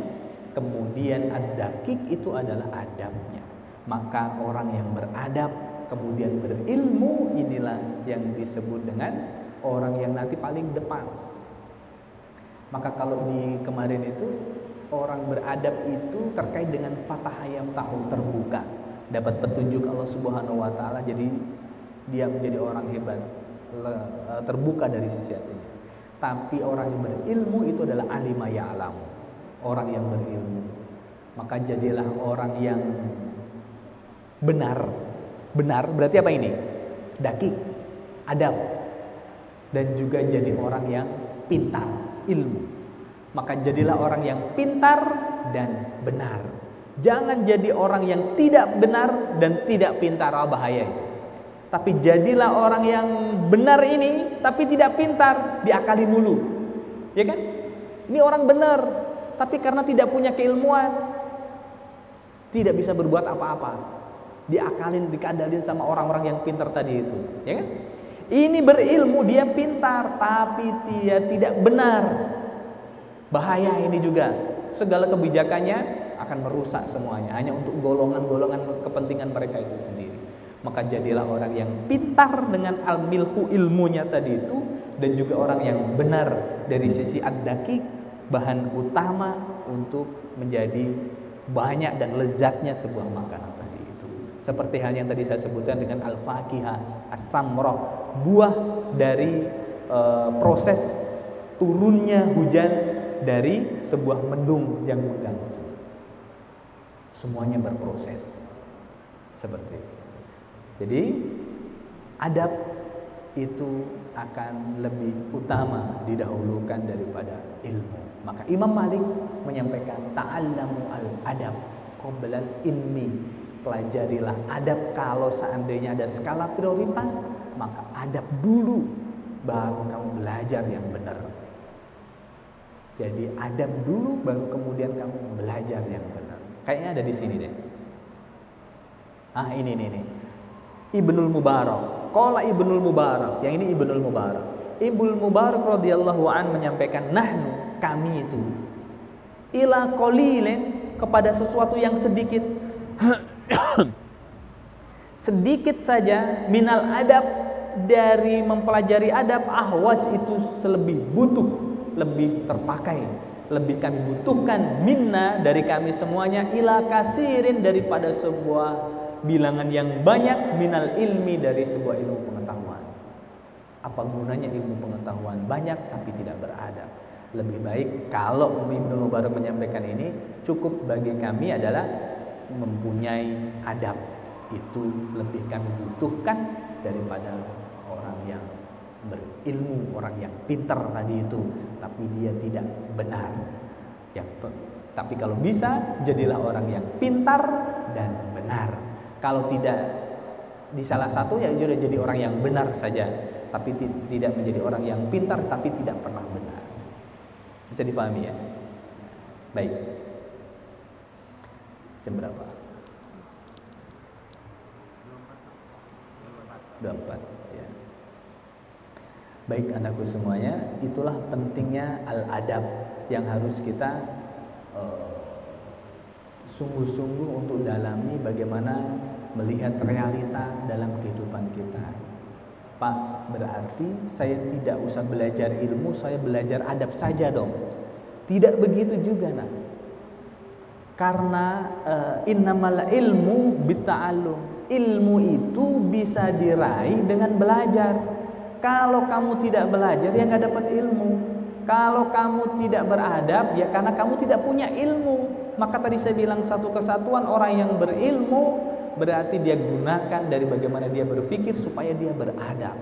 kemudian ad-dakik itu adalah adabnya. Maka orang yang beradab kemudian berilmu, inilah yang disebut dengan orang yang nanti paling depan. Maka kalau di kemarin itu orang beradab itu terkait dengan fatah ayam tahu, terbuka, dapat petunjuk Allah Subhanahu wa taala, jadi dia menjadi orang hebat, terbuka dari sisi hatinya. Tapi orang yang berilmu itu adalah alima ya'lam, orang yang berilmu. Maka jadilah orang yang benar berarti apa ini? Dakik, adab, dan juga jadi orang yang pintar, ilmu. Maka jadilah orang yang pintar dan benar. Jangan jadi orang yang tidak benar dan tidak pintar, bahaya itu. Tapi jadilah orang yang benar ini tapi tidak pintar, diakali mulu. Ya kan? Ini orang benar, tapi karena tidak punya keilmuan, tidak bisa berbuat apa-apa. Diakalin, dikadalin sama orang-orang yang pintar tadi itu, ya kan? Ini berilmu, dia pintar, tapi dia tidak benar. Bahaya ini juga. Segala kebijakannya akan merusak semuanya hanya untuk golongan-golongan kepentingan mereka itu sendiri. Maka jadilah orang yang pintar dengan al-milhu, ilmunya tadi itu, dan juga orang yang benar dari sisi ad-daqiq, bahan utama untuk menjadi banyak dan lezatnya sebuah makanan tadi itu. Seperti hal yang tadi saya sebutkan dengan al-fakihah, as-samrah, buah dari proses turunnya hujan dari sebuah mendung yang megah. Semuanya berproses seperti itu. Jadi adab itu akan lebih utama didahulukan daripada ilmu. Maka Imam Malik menyampaikan ta'allamu al-adab qoblal ilmi. Pelajarilah adab. Kalau seandainya ada skala prioritas, maka adab dulu, baru kamu belajar yang benar. Jadi adab dulu, baru kemudian kamu belajar yang benar. Kayaknya ada di sini deh. Ini nih. Ibnul Mubarak. Qala Ibnul Mubarak. Yang ini Ibnul Mubarak. Ibnul Mubarak radhiyallahu an menyampaikan, nahnu, kami itu, ila qalilin, kepada sesuatu yang sedikit sedikit saja, minal adab, dari mempelajari adab, ahwaj, itu selebih butuh, lebih terpakai, lebih kami butuhkan, minna, dari kami semuanya, ila kasirin, daripada sebuah bilangan yang banyak, minal ilmi, dari sebuah ilmu pengetahuan. Apa gunanya ilmu pengetahuan banyak tapi tidak beradab? Lebih baik kalau Ibnu Mubarak menyampaikan ini, cukup bagi kami adalah mempunyai adab. Itu lebih kami butuhkan daripada orang yang berilmu, orang yang pintar tadi itu, tapi dia tidak benar. Tapi kalau bisa, jadilah orang yang pintar dan benar. Kalau tidak di salah satu, ya sudah jadi orang yang benar saja, tapi tidak menjadi orang yang pintar tapi tidak pernah benar. Bisa dipahami ya? Baik. Jam berapa? 24 ya. Baik anakku semuanya, itulah pentingnya al-adab yang harus kita sungguh-sungguh untuk dalami, bagaimana melihat realita dalam kehidupan kita. Pak, berarti saya tidak usah belajar ilmu, saya belajar adab saja dong? Tidak begitu juga, nak. Karena innamal ilmu bitta'allum. Ilmu itu bisa diraih dengan belajar. Kalau kamu tidak belajar, ya nggak dapat ilmu. Kalau kamu tidak beradab, ya karena kamu tidak punya ilmu. Maka tadi saya bilang satu kesatuan, orang yang berilmu berarti dia gunakan dari bagaimana dia berpikir supaya dia beradab.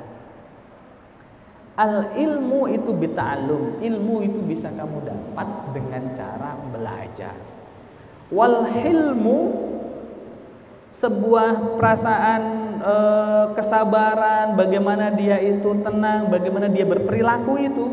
Al ilmu itu bita'allum. Ilmu itu bisa kamu dapat dengan cara belajar. Wal hilmu, sebuah perasaan kesabaran, bagaimana dia itu tenang, bagaimana dia berperilaku, itu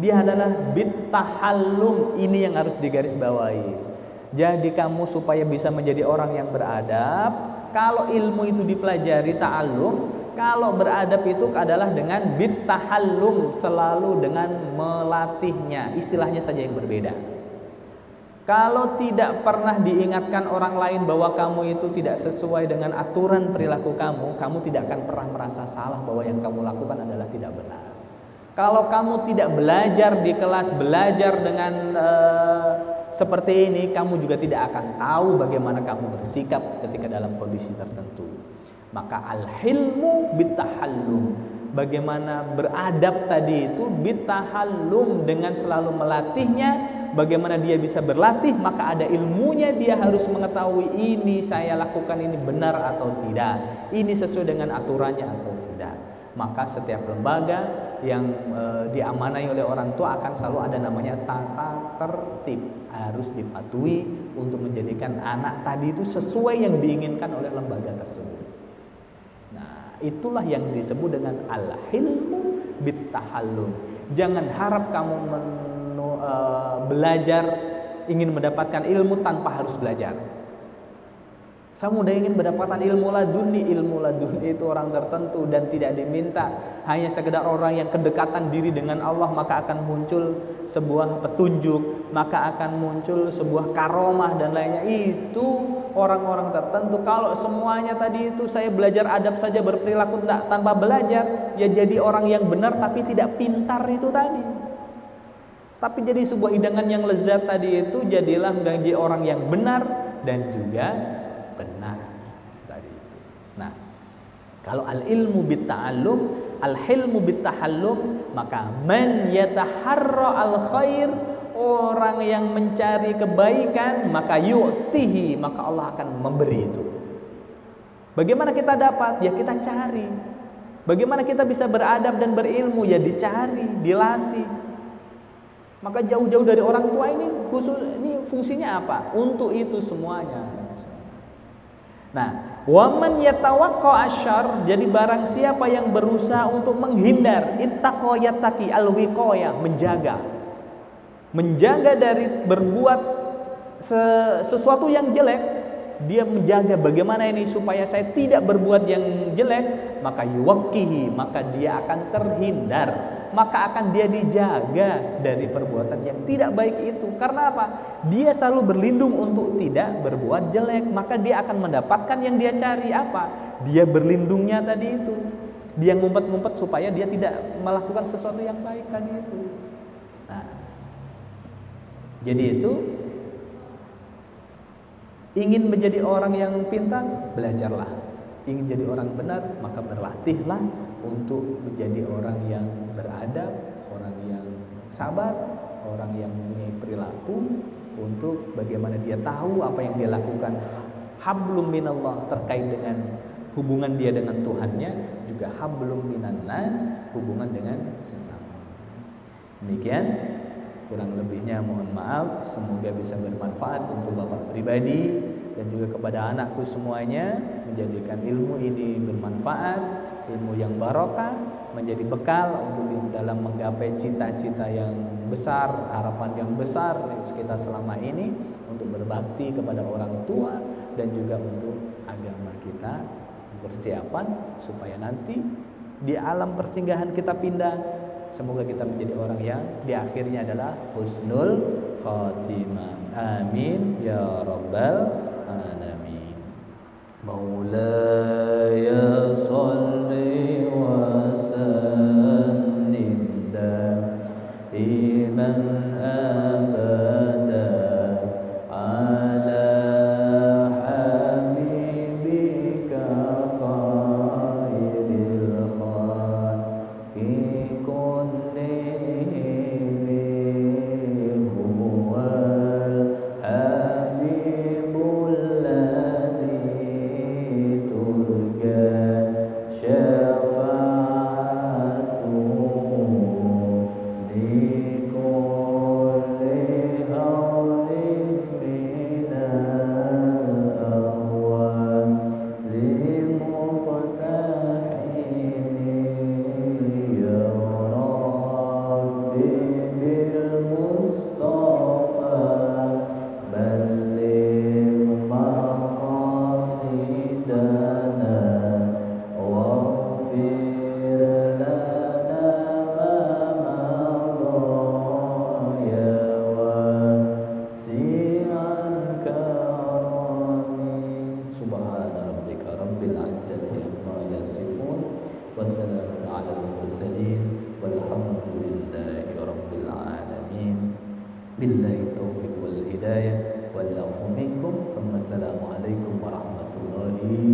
dia adalah bittahallum. Ini yang harus digarisbawahi. Jadi kamu supaya bisa menjadi orang yang beradab, kalau ilmu itu dipelajari ta'allum, kalau beradab itu adalah dengan bittahallum, selalu dengan melatihnya. Istilahnya saja yang berbeda. Kalau tidak pernah diingatkan orang lain bahwa kamu itu tidak sesuai dengan aturan perilaku kamu, kamu tidak akan pernah merasa salah bahwa yang kamu lakukan adalah tidak benar. Kalau kamu tidak belajar di kelas, belajar dengan seperti ini, kamu juga tidak akan tahu bagaimana kamu bersikap ketika dalam kondisi tertentu. Maka al-hilmu bittahallum, bagaimana beradab tadi itu bittahallum, dengan selalu melatihnya. Bagaimana dia bisa berlatih, maka ada ilmunya, dia harus mengetahui ini saya lakukan ini benar atau tidak, ini sesuai dengan aturannya atau tidak. Maka setiap lembaga yang diamanai oleh orang tua akan selalu ada namanya tata tertib, harus dipatuhi untuk menjadikan anak tadi itu sesuai yang diinginkan oleh lembaga tersebut. Nah, itulah yang disebut dengan al-hilmu bittahallum. Jangan harap kamu belajar, ingin mendapatkan ilmu tanpa harus belajar. Samudra ingin mendapatkan ilmu laduni itu orang tertentu dan tidak diminta, hanya sekedar orang yang kedekatan diri dengan Allah, maka akan muncul sebuah petunjuk, maka akan muncul sebuah karomah dan lainnya. Itu orang-orang tertentu. Kalau semuanya tadi itu saya belajar adab saja, berperilaku tanpa belajar, ya jadi orang yang benar tapi tidak pintar itu tadi. Tapi jadi sebuah hidangan yang lezat tadi itu, jadilah menjadi orang yang benar dan juga benar tadi itu. Nah, kalau al-ilmu bit-ta'allum, al-hilmu bit-tahallum, maka man yataharra al-khair, orang yang mencari kebaikan, maka yu'tihi, maka Allah akan memberi itu. Bagaimana kita dapat? Ya kita cari. Bagaimana kita bisa beradab dan berilmu? Ya dicari, dilatih. Maka jauh-jauh dari orang tua ini fungsinya apa? Untuk itu semuanya. Nah, waman yatawaqqa asyarr, jadi barang siapa yang berusaha untuk menghindar, ittaqa yattaqi, al-wiqayah, menjaga dari berbuat sesuatu yang jelek, dia menjaga bagaimana ini supaya saya tidak berbuat yang jelek, maka yuwaqqihi, maka dia akan terhindar, maka akan dia dijaga dari perbuatan yang tidak baik itu. Karena apa? Dia selalu berlindung untuk tidak berbuat jelek, maka dia akan mendapatkan yang dia cari. Apa? Dia berlindungnya tadi itu. Dia ngumpet-ngumpet supaya dia tidak melakukan sesuatu yang baik tadi itu. Nah, jadi itu ingin menjadi orang yang pintar, belajarlah. Ingin jadi orang benar, maka berlatihlah untuk menjadi orang yang beradab, orang yang sabar, orang yang punya perilaku, untuk bagaimana dia tahu apa yang dia lakukan hablum minallah, terkait dengan hubungan dia dengan Tuhannya, juga hablum minan nas, hubungan dengan sesama. Demikian kurang lebihnya mohon maaf, semoga bisa bermanfaat untuk Bapak pribadi dan juga kepada anakku semuanya, menjadikan ilmu ini bermanfaat, ilmu yang barokah, menjadi bekal untuk dalam menggapai cita-cita yang besar, harapan yang besar kita selama ini, untuk berbakti kepada orang tua dan juga untuk agama kita, persiapan supaya nanti di alam persinggahan kita pindah, semoga kita menjadi orang yang di akhirnya adalah husnul khatimah. Amin ya rabbal alamin. Maulaya sholli wa sallim daiman abada ala habibika khairil khalqi kullihim huwal habibul ladzi turja syafa'atuhu li kulli hawlin minal awwal li muqtahini ya rabbi bil mustafa balligh maqasidana waghfir lana ma madha ya wasi'al karami. Subhana rabbika rabbil izzati amma yasifun wa salamun alal mursalin walhamdulillahi rabbil alamin. Billahi taufiq wal hidayah wal afu minkum. Assalamualaikum warahmatullahi